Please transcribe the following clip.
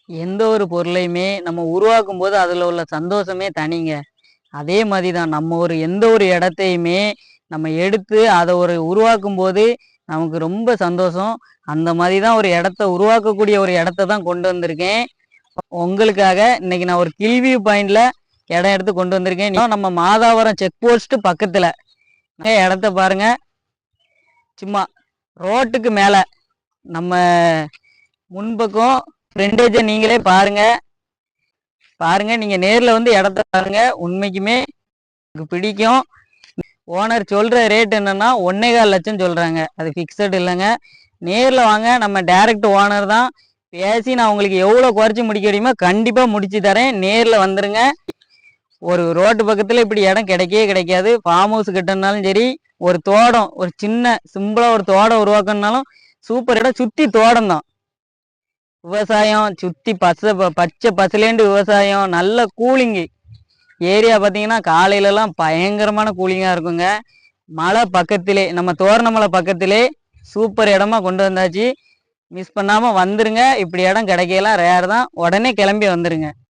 எந்த ஒரு பொருளையுமே நம்ம உருவாக்கும் போது அதில் உள்ள சந்தோஷமே தனிங்க. அதே மாதிரி தான் நம்ம எந்த ஒரு இடத்தையுமே நம்ம எடுத்து அதை உருவாக்கும் போது நமக்கு ரொம்ப சந்தோஷம். அந்த மாதிரி தான் ஒரு இடத்த உருவாக்கக்கூடிய ஒரு இடத்த தான் கொண்டு வந்திருக்கேன். உங்களுக்காக இன்னைக்கு நான் ஒரு கில்வியூ பாயிண்ட்ல இடம் எடுத்து கொண்டு வந்திருக்கேன். நம்ம மாதாவரம் செக் போஸ்ட் பக்கத்துல இடத்த பாருங்க. சும்மா ரோட்டுக்கு மேல நம்ம முன்பக்கம் ஃப்ரெண்டேஜை நீங்களே பாருங்க. நீங்க நேர்ல வந்து இடத்த பாருங்க. உண்மைக்குமே எனக்கு பிடிக்கும். ஓனர் சொல்ற ரேட் என்னன்னா 1.25 லட்சம் சொல்றாங்க. அது ஃபிக்ஸட் இல்லைங்க. நேர்ல வாங்க. நம்ம டைரக்ட் ஓனர் தான். பேசி நான் உங்களுக்கு எவ்வளவு குறைச்சி முடிக்க முடியுமோ கண்டிப்பா முடிச்சு தரேன். நேர்ல வந்துருங்க. ஒரு ரோட்டு பக்கத்துல இப்படி இடம் கிடைக்கவே கிடைக்காது. ஃபார்ம் ஹவுஸ் கட்டணும்னாலும் சரி, ஒரு தோட்டம், ஒரு சின்ன சிம்பிளா ஒரு தோட்டம் உருவாக்கணும்னாலும் சூப்பர் இடம். சுத்தி தோட்டம் தான். விவசாயம் சுத்தி பச்சை பசலேண்டு விவசாயம். நல்ல கூலிங்கு ஏரியா. பார்த்தீங்கன்னா காலையிலலாம் பயங்கரமான கூலிங்கா இருக்குங்க. மலை பக்கத்திலே, நம்ம தோரணமலை பக்கத்திலே சூப்பர் இடமா கொண்டு வந்தாச்சு. மிஸ் பண்ணாம வந்துருங்க. இப்படி இடம் கிடைக்கலாம் ரேர் தான். உடனே கிளம்பி வந்துருங்க.